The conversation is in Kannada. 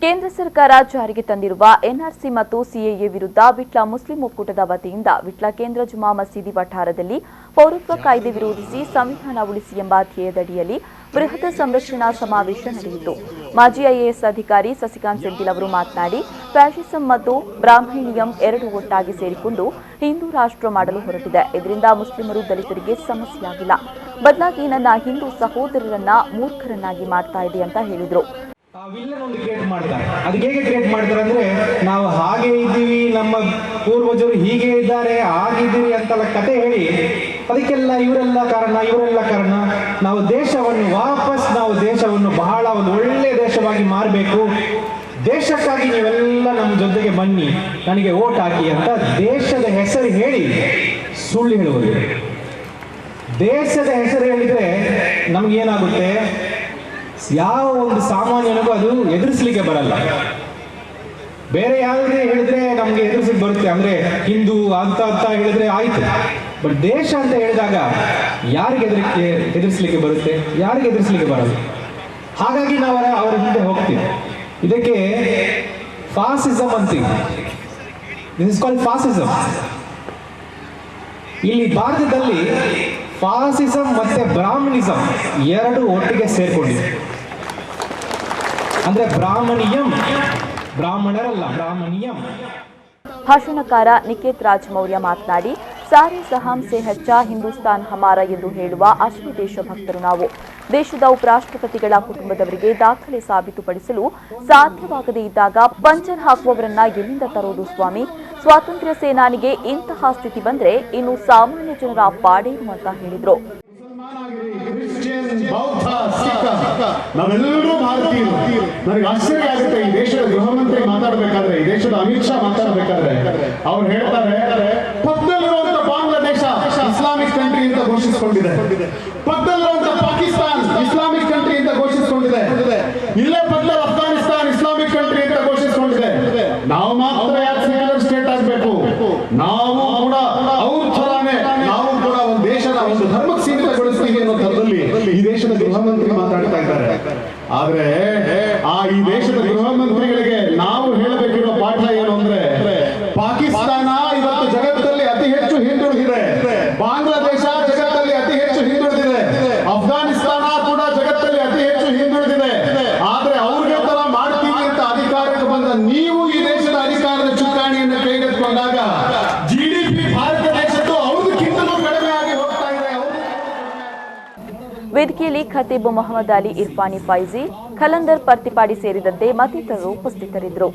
ಕೇಂದ್ರ ಸರ್ಕಾರ ಜಾರಿಗೆ ತಂದಿರುವ ಎನ್ಆರ್ಸಿ ಮತ್ತು ಸಿಎಎ ವಿರುದ್ಧ ವಿಟ್ಲ ಮುಸ್ಲಿಂ ಒಕ್ಕೂಟದ ವತಿಯಿಂದ ವಿಟ್ಲ ಕೇಂದ್ರ ಜುಮಾ ಮಸೀದಿ ವಠಾರದಲ್ಲಿ ಪೌರತ್ವ ಕಾಯ್ದೆ ವಿರೋಧಿಸಿ ಸಂವಿಧಾನ ಉಳಿಸಿ ಎಂಬ ಧ್ಯೇಯದಡಿಯಲ್ಲಿ ಬೃಹತ್ ಸಂರಕ್ಷಣಾ ಸಮಾವೇಶ ನಡೆಯಿತು. ಮಾಜಿ ಐಎಎಸ್ ಅಧಿಕಾರಿ ಸಸಿಕಾಂಥ್ಸೆಂಥಿಲ್ ಅವರು ಮಾತನಾಡಿ, ಫ್ಯಾಷಿಸಂ ಮತ್ತು ಬ್ರಾಹ್ಮಣಿಯಂ ಎರಡು ಒಟ್ಟಾಗಿ ಸೇರಿಕೊಂಡು ಹಿಂದೂ ರಾಷ್ಟ್ರ ಮಾಡಲು ಹೊರಟಿದೆ. ಇದರಿಂದ ಮುಸ್ಲಿಮರು ದಲಿತರಿಗೆ ಸಮಸ್ಯೆಯಾಗಿಲ್ಲ, ಬದಲಾಗಿ ನನ್ನ ಹಿಂದೂ ಸಹೋದರರನ್ನ ಮೂರ್ಖರನ್ನಾಗಿ ಮಾಡ್ತಾ ಇದೆ ಅಂತ ಹೇಳಿದರು. ಕ್ರಿಯೇಟ್ ಮಾಡ್ತಾರೆ. ಅದಕ್ಕೆ ಹೇಗೆ ಕ್ರಿಯೇಟ್ ಮಾಡ್ತಾರೆ ಅಂದ್ರೆ, ನಾವು ಹಾಗೆ ಇದ್ದೀವಿ, ನಮ್ಮ ಪೂರ್ವಜರು ಹೀಗೆ ಇದ್ದಾರೆ, ಆಗಿದ್ದೀವಿ ಅಂತೆಲ್ಲ ಕತೆ ಹೇಳಿ ಅದಕ್ಕೆಲ್ಲ ಇವರೆಲ್ಲ ಕಾರಣ, ನಾವು ದೇಶವನ್ನು ಬಹಳ ಒಂದು ಒಳ್ಳೆಯ ದೇಶವಾಗಿ ಮಾರಬೇಕು, ದೇಶಕ್ಕಾಗಿ ನೀವೆಲ್ಲ ನಮ್ಮ ಜೊತೆಗೆ ಬನ್ನಿ, ನನಗೆ ಓಟ್ ಹಾಕಿ ಅಂತ ದೇಶದ ಹೆಸರು ಹೇಳಿ ಸುಳ್ಳು ಹೇಳುವುದು. ದೇಶದ ಹೆಸರು ಹೇಳಿದ್ರೆ ನಮ್ಗೇನಾಗುತ್ತೆ, ಯಾವ ಒಂದು ಸಾಮಾನ್ಯನಿಗೂ ಅದು ಎದುರಿಸಲಿಕ್ಕೆ ಬರಲ್ಲ. ಬೇರೆ ಯಾವುದೇ ಹೇಳಿದ್ರೆ ನಮ್ಗೆ ಎದುರಿಸಲಿಕ್ಕೆ ಬರುತ್ತೆ, ಅಂದ್ರೆ ಹಿಂದೂ ಅಂತ ಹೇಳಿದ್ರೆ ಆಯ್ತು. ಬಟ್ ದೇಶ ಅಂತ ಹೇಳಿದಾಗ ಯಾರಿಗೆ ಎದುರಿಸಲಿಕ್ಕೆ ಬರುತ್ತೆ, ಯಾರಿಗೆ ಎದುರಿಸಲಿಕ್ಕೆ ಬರಲ್ಲ. ಹಾಗಾಗಿ ನಾವು ಅವರ ಹಿಂದೆ ಹೋಗ್ತೀವಿ. ಇದಕ್ಕೆ ಫಾಸಿಸಂ ಅಂತೀವಿ. This is called fascism. ಇಲ್ಲಿ ಭಾರತದಲ್ಲಿ ಫಾಸಿಸಂ ಮತ್ತೆ ಬ್ರಾಹ್ಮಣಿಸಂ ಎರಡು ಒಟ್ಟಿಗೆ ಸೇರ್ಕೊಂಡಿದೆ. ಅಂದ್ರೆ ಬ್ರಾಹ್ಮಣಿಯಂ, ಬ್ರಾಹ್ಮಣರಲ್ಲ, ಬ್ರಾಹ್ಮಣಿಯಂ. ಭಾಷಣಕಾರ ನಿಕೇತ್ ರಾಜ್ ಮೌರ್ಯ ಮಾತನಾಡಿ, ಸಾರೆ ಸಹಾಂ ಸೆ ಹಚ್ಚಾ ಹಿಂದೂಸ್ತಾನ್ ಹಮಾರ ಎಂದು ಹೇಳುವ ಅಷ್ಟೇ ದೇಶಭಕ್ತರು ನಾವು. ದೇಶದ ಉಪರಾಷ್ಟ್ರಪತಿಗಳ ಕುಟುಂಬದವರಿಗೆ ದಾಖಲೆ ಸಾಬೀತುಪಡಿಸಲು ಸಾಧ್ಯವಾಗದೇ ಇದ್ದಾಗ ಪಂಚರ್ ಹಾಕುವವರನ್ನ ಎಲ್ಲಿಂದ ತರೋದು ಸ್ವಾಮಿ? ಸ್ವಾತಂತ್ರ್ಯ ಸೇನಾನಿಗೆ ಇಂತಹ ಸ್ಥಿತಿ ಬಂದ್ರೆ ಇನ್ನು ಸಾಮಾನ್ಯ ಜನರ ಪಾಡೇನು ಅಂತ ಹೇಳಿದ್ರು. ನಾವೆಲ್ಲರೂ ಭಾರತೀಯರು. ನನಗೆ ಆಶ್ಚರ್ಯ ಆಗುತ್ತೆ, ಈ ದೇಶದ ಗೃಹ ಮಂತ್ರಿ ಮಾತಾಡಬೇಕಾದ್ರೆ, ಈ ದೇಶದ ಅಮಿತ್ ಶಾ ಮಾತಾಡಬೇಕಾದ್ರೆ ಅವ್ರು ಹೇಳ್ತಾರೆ, ಪಕ್ಕದಲ್ಲಿರುವಂತ ಬಾಂಗ್ಲಾದೇಶ ಇಸ್ಲಾಮಿಕ್ ಕಂಟ್ರಿ ಅಂತ ಘೋಷಿಸಿಕೊಂಡಿದೆ, ಪಕ್ಕದಲ್ಲಿರುವಂತ ಪಾಕಿಸ್ತಾನ್ ಇಸ್ಲಾಮಿಕ್ ಕಂಟ್ರಿ ಅಂತ ಘೋಷಿಸಿಕೊಂಡಿದೆ, ಇಲ್ಲೇ ಪಕ್ಕದಲ್ಲಿ ಅಫ್ಘಾನಿಸ್ತಾನ್ ಇಸ್ಲಾಮಿಕ್ ಕಂಟ್ರಿ ಅಂತ ಘೋಷಿಸಿಕೊಂಡಿದೆ. ನಾವು ಮಾತ್ರ ಯಾಕೆ ಸೆಕ್ಯುಲರ್ ಸ್ಟೇಟ್ ಆಗಬೇಕು? ನಾವು ಕೂಡ ಅವ್ರ ಥರಾನೇ ನಾವು ಕೂಡ ಒಂದು ದೇಶದ ಒಂದು ಧರ್ಮಕ್ಕೆ ಸೀಮಿತಗೊಳಿಸ್ತೀವಿ ಅನ್ನೋ ಥರದಲ್ಲಿ ಈ ದೇಶದ ಗೃಹ ಮಂತ್ರಿ ಮಾತಾಡ್ತಾ ಇದ್ದಾರೆ. ಆದ್ರೆ ಈ ದೇಶದ ಗೃಹ ಮಂತ್ರಿಗಳಿಗೆ ನಾವು ಹೇಳಬೇಕಿರೋ ಪಾಠ ಏನು ಅಂದ್ರೆ, ಪಾಕಿಸ್ತಾನ ಇವತ್ತು ಜಗತ್ತಲ್ಲಿ ಅತಿ ಹೆಚ್ಚು ಹಿಂದುಳಿದಿದೆ, ಬಾಂಗ್ಲಾದೇಶ ಜಗತ್ತಲ್ಲಿ ಅತಿ ಹೆಚ್ಚು ಹಿಂದುಳಿದಿದೆ, ಅಫ್ಘಾನಿಸ್ತಾನ ಕೂಡ ಜಗತ್ತಲ್ಲಿ ಅತಿ ಹೆಚ್ಚು ಹಿಂದುಳಿದಿದೆ. ಆದ್ರೆ ಅವ್ರಿಗೆ ತರ ಮಾಡ್ತೀವಿ ಅಂತ ಅಧಿಕಾರಕ್ಕೆ ಬಂದ ನೀವು ಈ ದೇಶದ ಅಧಿಕಾರದ ಚುಕ್ಕಾಣಿಯನ್ನು ಕೈಗೆತ್ತಿಕೊಂಡಾಗ GDP ಭಾರತ ದೇಶದ್ದು ಅವ್ರದಕ್ಕಿಂತಲೂ ಕಡಿಮೆ ಆಗಿ ಹೋಗ್ತಾ ಇದೆ. ವೇದಿಕೆಯಲ್ಲಿ ಖತೀಬ್ ಮೊಹಮ್ಮದ್ ಅಲಿ ಇರ್ಫಾನಿ ಫೈಜಿ, ಖಲಂದರ್ ಪರ್ತಿಪಾಡಿ ಸೇರಿದಂತೆ ಮತ್ತಿತರರು ಉಪಸ್ಥಿತರಿದ್ದರು.